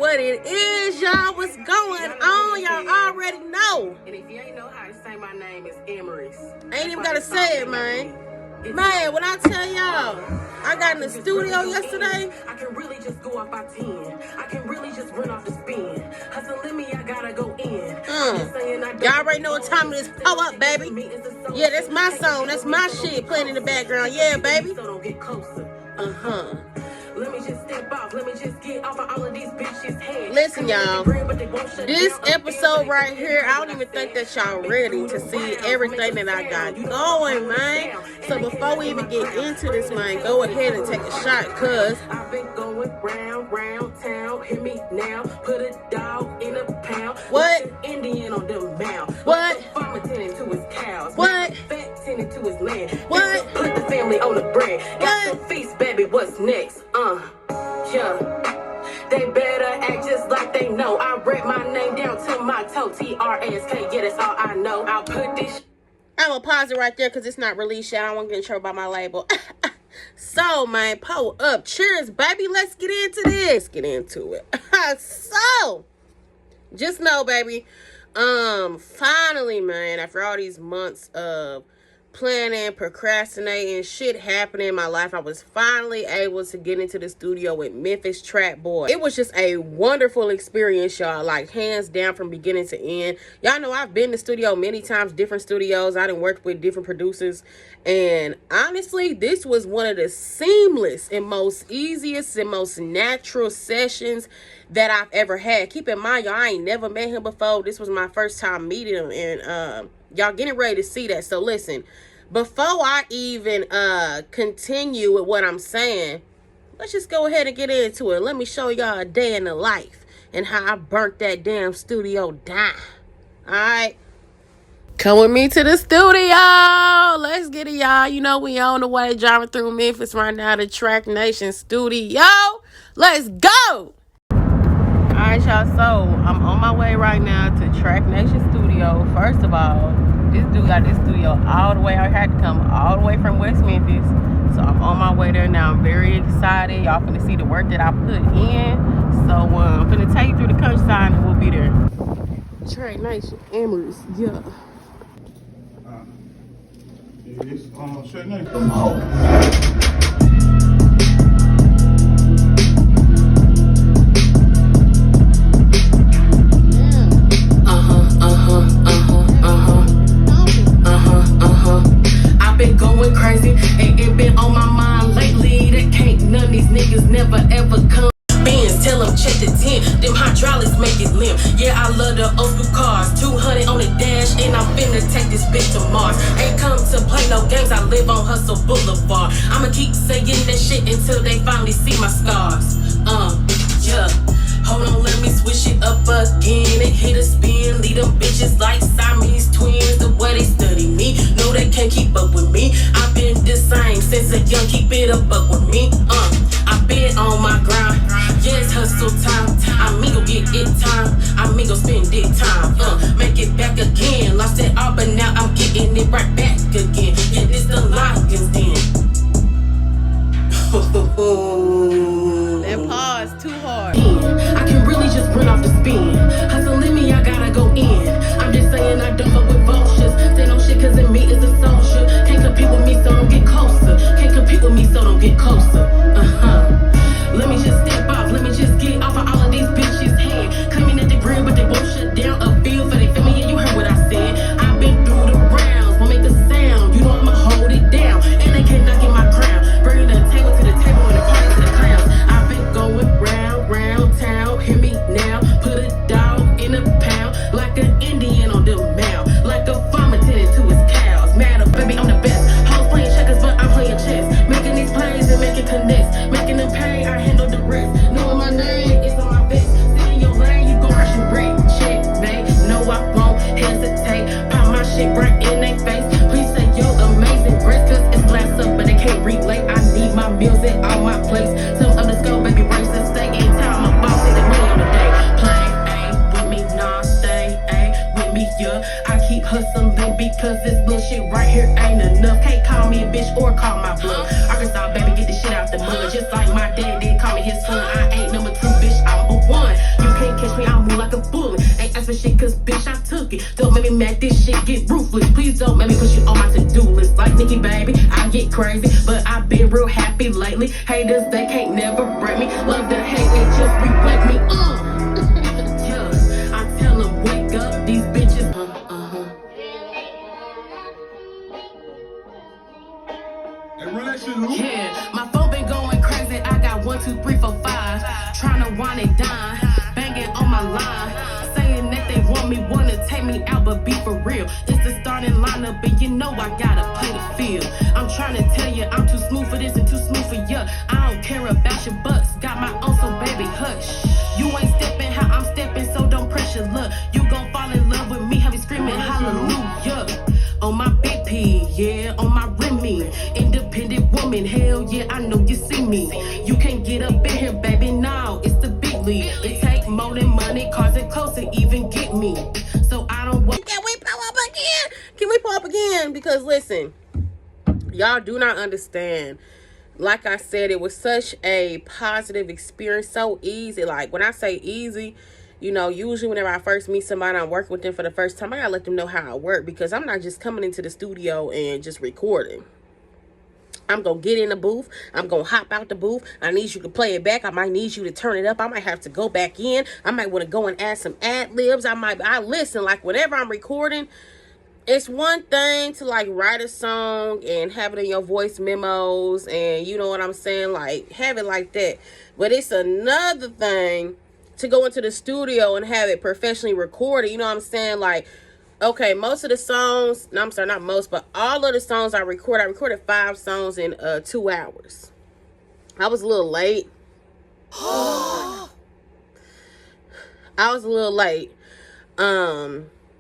what it is, y'all. What's going on? Y'all already know. And if you ain't know how to say my name, is Amaris. Ain't even gotta say it, man. Man, when I tell y'all, I got in the studio yesterday. I can really just go off by 10. I can really just run off the spin. Hustle me, I gotta go in. Y'all already know what time it is. Pull up, baby. Yeah, that's my song. That's my shit playing in the background. Yeah, baby. So don't get closer. Let me just step off. Let me just get off of all of these bitches' heads. Listen, y'all. This episode right here, I don't even think that y'all ready to see everything that I got going, man. So before we even get into this, man, go ahead and take a shot, cuz I've been going round town. Hear me now. Put a dog in a pound. What? Indian on them mound. What? Farmer tending to his cows. What? Fat tending to his land. What? Put the family on the bread. Got What? some feast, baby. What's next? Yeah. They better act just like they know. I read my name down to my toe. T-R-A-S-K. Yeah, that's all I know. I'll put this. I'm gonna pause it right there because it's not released yet. I don't want to get in trouble by my label. So, man, pull up. Cheers, baby. Let's get into this. Get into it. So, just know, baby, finally, man, after all these months of planning, procrastinating, shit happening in my life, I was finally able to get into the studio with Memphis Trackboy. It was just a wonderful experience, y'all, like hands down from beginning to end. Y'all know I've been to the studio many times, different studios. I done worked with different producers, and honestly, this was one of the seamless and most easiest and most natural sessions that I've ever had. Keep in mind, y'all, I ain't never met him before. This was my first time meeting him, and y'all getting ready to see that. So listen, before I even continue with what I'm saying, let's just go ahead and get into it. Let me show y'all a day in the life and how I burnt that damn studio down. All right, come with me to the studio. Let's get it, y'all. You know we on the way, driving through Memphis right now to Track Nation studio. Let's go. All right, y'all, so I'm on my way right now to Track Nation studio. First of all, this dude got this studio all the way. I had to come all the way from West Memphis. So I'm on my way there now. I'm very excited. Y'all finna see the work that I put in. So I'm finna take you through the countryside and we'll be there. Track Nation, Amaris, yeah. It's Track Nation. Going crazy, and it been on my mind lately. That can't none of these niggas never ever come. Benz, tell them check the tent. Them hydraulics make it limp. Yeah, I love the old school cars. 200 on the dash, and I'm finna take this bitch to Mars. Ain't come to play no games. I live on Hustle Boulevard. I'ma keep saying that shit until they finally see my scars. Yeah. Hold on, let me switch it up again and hit a spin. Lead them bitches like Siamese twins. The way they study me, no, they can't keep up with me. I've been the same since a young, keep it up with me. I've been on my grind. Yes, hustle time. Amigo get it time. Amigo spend it time. Make it back again. Lost it all, but now I'm getting it right back again. Yeah, this the Lions Den. That pause too hard. I can really just run off the spin. Hustling me, I gotta go in. I'm just saying I don't fuck with vultures. Say no shit cause in me is a social. Can't compete with me, so don't get closer. Can't compete with me, so don't get closer. Let me just step off. Let me just get off of all of these bitches' head. Claiming that they green, but they won't shut down a bill for they family. Yeah, you heard what I said. I've been through the rounds, won't make a sound. You know I'ma hold it down, and they can't knock in my crown. Bringing the table to the table and the party to the clowns. I've been going round town. Hear me now. Put a dog in a for shit, cause bitch, I took it. Don't make me mad, this shit get ruthless. Please don't make me put you on my to-do list. Like Nicki, baby, I get crazy, but I've been real happy lately. Haters, they can't never break me. Love to hate and just reflect me. Yeah, I tell them, wake up, these bitches. Yeah, my phone been going crazy. I got 1, 2, 3, 4, 5. Tryna wind it down, banging on my line, saying that they want me, wanna take me out, but be for real. It's the starting lineup, and you know I gotta play the field. I'm trying to tell you, I'm too smooth for this and too smooth for ya. I don't care about your butts, got my own, so baby, hush. You ain't stepping how I'm stepping, so don't pressure luck. You gon' fall in love with me, have you screaming hallelujah. On my big P, yeah, on my Remy. Independent woman, hell yeah, I know you see me. You can't get up in here, baby, now it's the big league. It take more than money, cars and clothes to even get me. So I don't want. Can we pull up again? Can we pull up again? Because listen, y'all do not understand. Like I said, it was such a positive experience, so easy. Like when I say easy, you know, usually whenever I first meet somebody, I'm working with them for the first time, I gotta let them know how I work, because I'm not just coming into the studio and just recording. I'm gonna get in the booth. I'm gonna hop out the booth. I need you to play it back. I might need you to turn it up. I might have to go back in. I might want to go and add some ad libs. I listen, like whenever I'm recording, it's one thing to like write a song and have it in your voice memos, and you know what I'm saying, like have it like that. But it's another thing to go into the studio and have it professionally recorded. You know what I'm saying? Like, okay, most of the songs, no, I'm sorry, not most, but all of the songs I recorded 5 songs in 2 hours. I was a little late. I was a little late.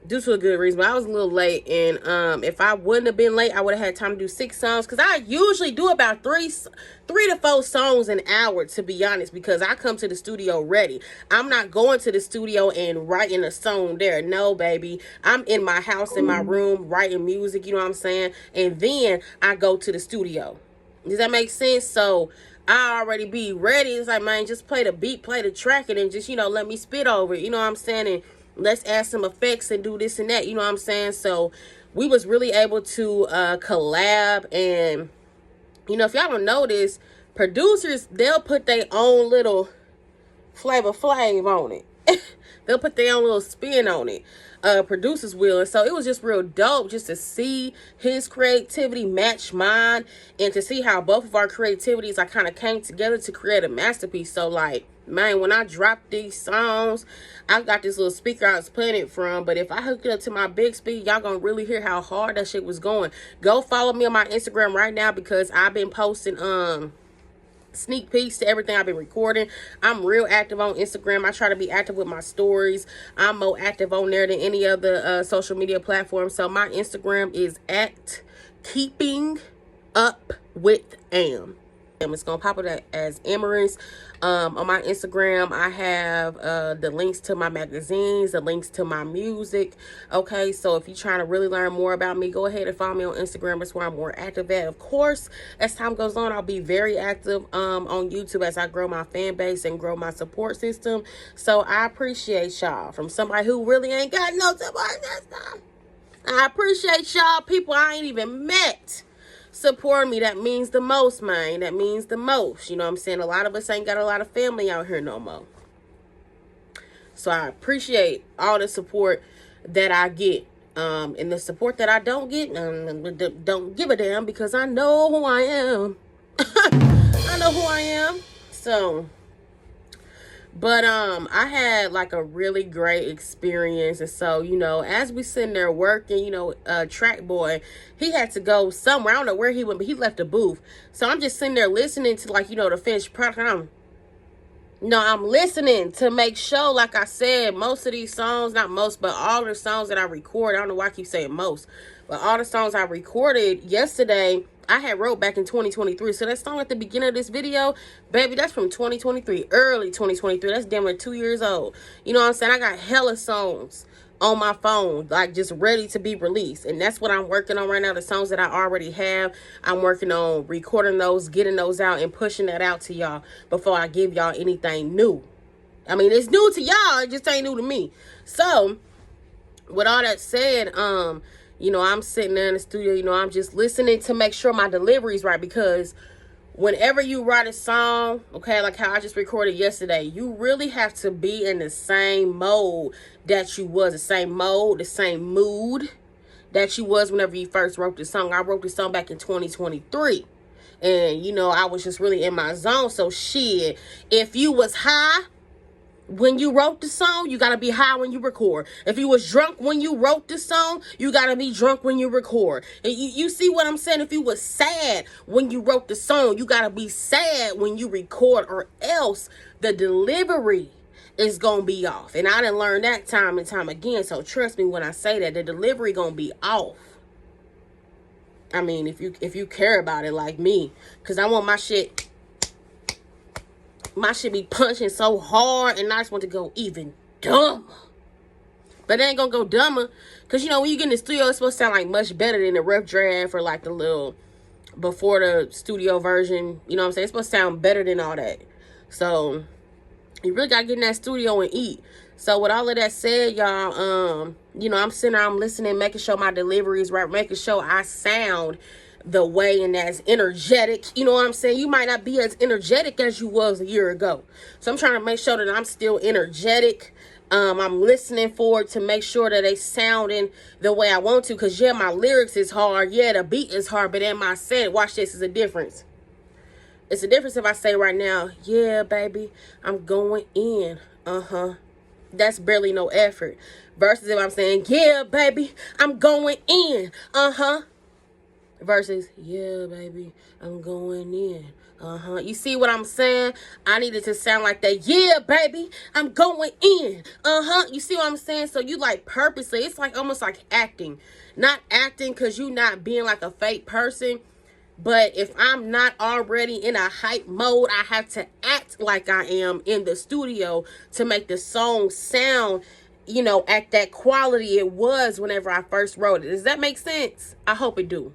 Due to a good reason, but I was a little late, and if I wouldn't have been late, I would have had time to do 6 songs, because I usually do about 3 to 4 songs an hour, to be honest, because I come to the studio ready. I'm not going to the studio and writing a song there. No, baby, I'm in my house, in my room, writing music, you know what I'm saying, and then I go to the studio. Does that make sense? So I already be ready. It's like, man, just play the beat, play the track, and then just, you know, let me spit over it, you know what I'm saying, and let's add some effects and do this and that, you know what I'm saying? So we was really able to collab, and you know, if y'all don't know this, producers, they'll put their own little flavor on it. They'll put their own little spin on it. Producers will. And so it was just real dope just to see his creativity match mine, and to see how both of our creativities I kind of came together to create a masterpiece. So like, man, when I dropped these songs, I got this little speaker I was playing it from, but if I hook it up to my big speed, y'all gonna really hear how hard that shit was going. Go follow me on my Instagram right now, because I've been posting sneak peeks to everything I've been recording. I'm real active on Instagram. I try to be active with my stories. I'm more active on there than any other social media platform. So my Instagram is at keeping up with Am. It's gonna pop up as Amaris. On my Instagram, I have the links to my magazines, the links to my music. Okay, so if you're trying to really learn more about me, go ahead and follow me on Instagram. That's where I'm more active at. Of course, as time goes on, I'll be very active on YouTube as I grow my fan base and grow my support system. So I appreciate y'all, from somebody who really ain't got no support system. I appreciate y'all, people I ain't even met, support me. That means the most, man. That means the most. You know what I'm saying? A lot of us ain't got a lot of family out here no more. So I appreciate all the support that I get. And the support that I don't get, don't give a damn, because I know who I am. I know who I am. So, but I had like a really great experience. And so, you know, as we sitting there working, you know, Trackboy, he had to go somewhere. I don't know where he went, but he left the booth. So I'm just sitting there listening to, like, you know, the finished product. I'm listening to make sure, like I said, most of these songs, not most, but all the songs that I record, I don't know why I keep saying most, but all the songs I recorded yesterday, I had wrote back in 2023. So that song at the beginning of this video, baby, that's from 2023, early 2023. That's damn near 2 years old. You know what I'm saying? I got hella songs on my phone, like just ready to be released. And that's what I'm working on right now. The songs that I already have, I'm working on recording those, getting those out, and pushing that out to y'all before I give y'all anything new. I mean, it's new to y'all, it just ain't new to me. So with all that said, you know, I'm sitting there in the studio, you know, I'm just listening to make sure my delivery's right, because whenever you write a song, okay, like how I just recorded yesterday, you really have to be in the same mode that you was, the same mode, the same mood that you was whenever you first wrote the song. I wrote the song back in 2023. And, you know, I was just really in my zone. So, shit, if you was high when you wrote the song, you gotta be high when you record. If you was drunk when you wrote the song, you gotta be drunk when you record. And you see what I'm saying? If you was sad when you wrote the song, you gotta be sad when you record, or else the delivery is gonna be off. And I done learned that time and time again. So trust me when I say that, the delivery gonna be off. I mean, if you care about it like me, because I want my shit be punching so hard, and I just want to go even dumber. But it ain't gonna go dumber, because, you know, when you get in the studio, it's supposed to sound like much better than the rough draft or like the little before the studio version. You know what I'm saying? It's supposed to sound better than all that. So you really gotta get in that studio and eat. So with all of that said, y'all, you know, I'm sitting there, I'm listening, making sure my delivery is right, making sure I sound the way and as energetic. You know what I'm saying? You might not be as energetic as you was a year ago. So I'm trying to make sure that I'm still energetic. I'm listening forward to make sure that they sounding the way I want to. Because, yeah, my lyrics is hard. Yeah, the beat is hard. But in my set, watch this, is a difference. It's a difference if I say right now, yeah, baby, I'm going in. That's barely no effort. Versus if I'm saying, yeah, baby, I'm going in. Versus, yeah, baby, I'm going in. You see what I'm saying? I needed to sound like that. Yeah, baby, I'm going in. You see what I'm saying? So you like purposely, it's like almost like acting. Not acting because you not being like a fake person. But if I'm not already in a hype mode, I have to act like I am in the studio to make the song sound, you know, at that quality it was whenever I first wrote it. Does that make sense? I hope it do.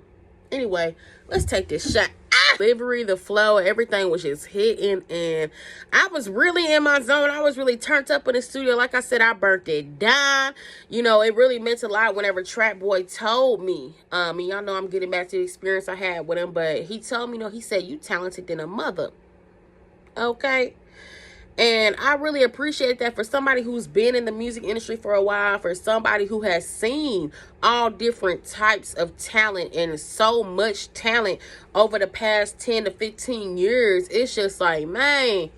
Anyway, let's take this shot. Delivery, the flow, everything was just hitting, and I was really in my zone. I was really turned up in the studio. Like I said, I burnt it down. You know, it really meant a lot whenever Trackboy told me. And y'all know I'm getting back to the experience I had with him, but he told me, you know, he said, you talented than a mother. Okay. And I really appreciate that for somebody who's been in the music industry for a while, for somebody who has seen all different types of talent and so much talent over the past 10 to 15 years. It's just like, man,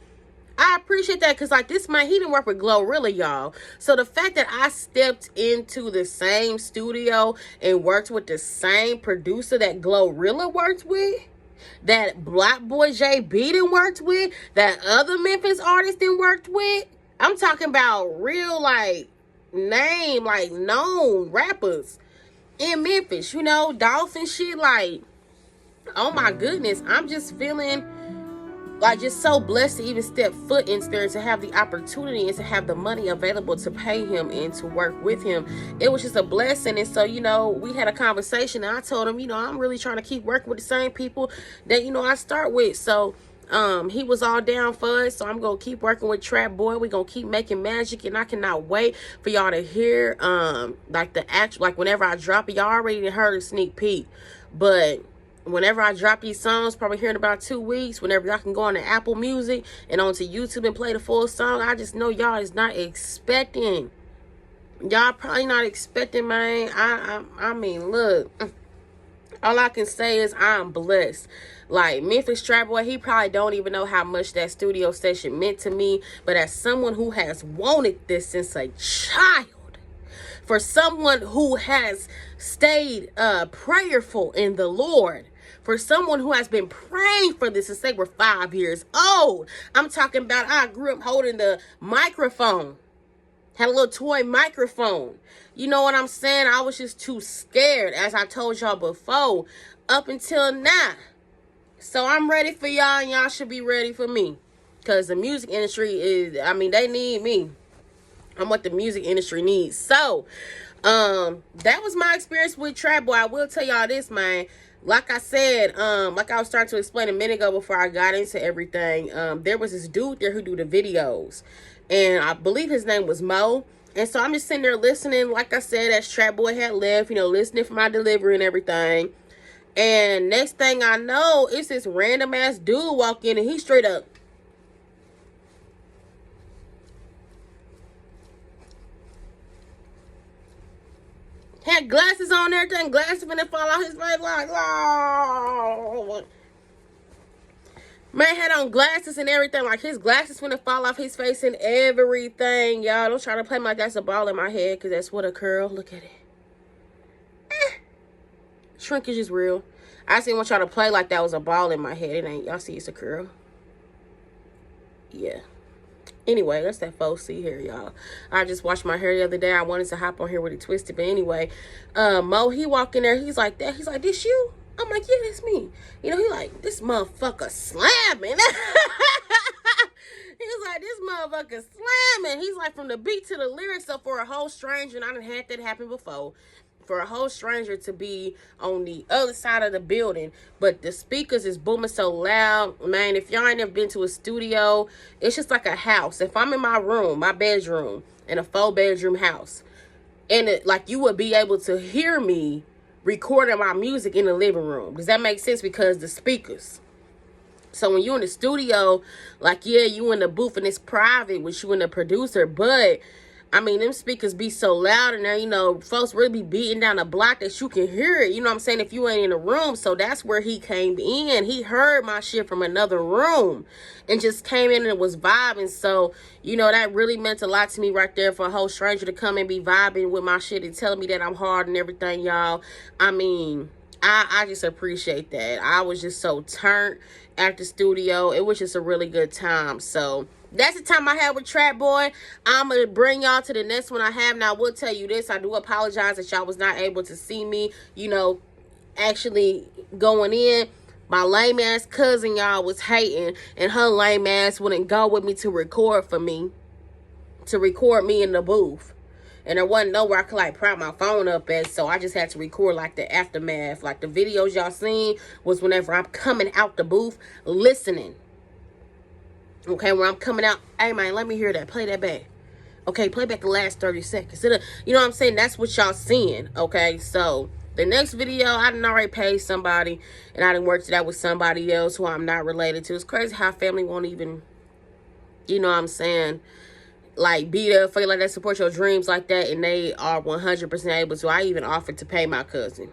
I appreciate that, because like this man, he didn't work with Glorilla, y'all. So the fact that I stepped into the same studio and worked with the same producer that Glorilla worked with, that Black Boy JB done worked with, that other Memphis artist done worked with. I'm talking about real, like, name, like, known rappers in Memphis, you know, Dolphin shit, like, oh my goodness. I'm just feeling like just so blessed to even step foot in there, to have the opportunity and to have the money available to pay him and to work with him. It was just a blessing. And so, you know, we had a conversation, and I told him, you know, I'm really trying to keep working with the same people that, you know, I start with. So he was all down for it. So I'm gonna keep working with Trackboy. We're gonna keep making magic, and I cannot wait for y'all to hear like the actual, like whenever I drop it. Y'all already heard a sneak peek, but whenever I drop these songs, probably here in about 2 weeks, whenever y'all can go on to Apple Music and onto YouTube and play the full song, I just know y'all is not expecting. Y'all probably not expecting, man. I mean, look, all I can say is I'm blessed. Like Memphis Trackboy, he probably don't even know how much that studio session meant to me. But as someone who has wanted this since a child, for someone who has stayed prayerful in the Lord, for someone who has been praying for this since they were 5 years old. I'm talking about, I grew up holding the microphone. Had a little toy microphone. You know what I'm saying? I was just too scared, as I told y'all before, up until now. So I'm ready for y'all, and y'all should be ready for me. Because the music industry is, I mean, they need me. I'm what the music industry needs. So, that was my experience with Trackboy. I will tell y'all this, man. Like I said, like I was starting to explain a minute ago before I got into everything, there was this dude there who do the videos. And I believe his name was Mo. And so I'm just sitting there listening, like I said, as Trackboy had left, you know, listening for my delivery and everything. And next thing I know, it's this random ass dude walk in, and he straight up had glasses on, everything, glasses finna fall out his face, like, oh. Man had on glasses and everything, like his glasses finna fall off his face and everything. Y'all, don't try to play me like that's a ball in my head, because that's what a curl. Look at it. Shrinkage is real. I didn't want y'all to play like that was a ball in my head. It ain't. Y'all see it's a curl. Yeah. Anyway, that's that faux C here, y'all. I just washed my hair the other day. I wanted to hop on here with it twisted. But anyway, Mo, he walked in there. He's like that. He's like, this you? I'm like, yeah, that's me. You know, he like, this motherfucker slamming. He's like, this motherfucker slamming. He's like, from the beat to the lyrics. So for a whole stranger, and I done had that happen before, for a whole stranger to be on the other side of the building, but the speakers is booming so loud, man. If y'all ain't never been to a studio, it's just like a house. If I'm in my room, my bedroom, in a 4-bedroom house, and it, like, you would be able to hear me recording my music in the living room. Does that make sense? Because the speakers. So when you in the studio, like, yeah, you in the booth and it's private with you and the producer, but I mean, them speakers be so loud in there, you know, folks really be beating down the block that you can hear it. You know what I'm saying? If you ain't in the room. So that's where he came in. He heard my shit from another room and just came in and was vibing. So, you know, that really meant a lot to me right there, for a whole stranger to come and be vibing with my shit and telling me that I'm hard and everything, y'all. I mean, I just appreciate that. I was just so turned at the studio. It was just a really good time. So that's the time I had with Trackboy. I'm going to bring y'all to the next one I have. Now, I will tell you this. I do apologize that y'all was not able to see me, you know, actually going in. My lame ass cousin, y'all, was hating, and her lame ass wouldn't go with me to record me in the booth. And there wasn't nowhere I could, like, prop my phone up at, so I just had to record, like, the aftermath. Like, the videos y'all seen was whenever I'm coming out the booth listening. Okay, when I'm coming out, hey, man, let me hear that. Play that back. Okay, play back the last 30 seconds. You know what I'm saying? That's what y'all seeing, okay? So, the next video, I done already paid somebody, and I done worked it out with somebody else who I'm not related to. It's crazy how family won't even, you know what I'm saying, like, be there for you, like, that, support your dreams like that, and they are 100% able to. I even offered to pay my cousin.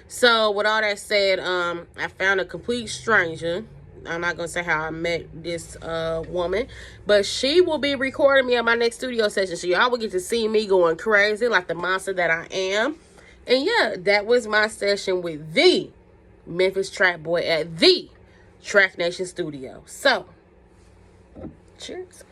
So, with all that said, I found a complete stranger. I'm not going to say how I met this woman, but she will be recording me at my next studio session. So, y'all will get to see me going crazy like the monster that I am. And, yeah, that was my session with the Memphis Trackboy at the Track Nation Studio. So, cheers.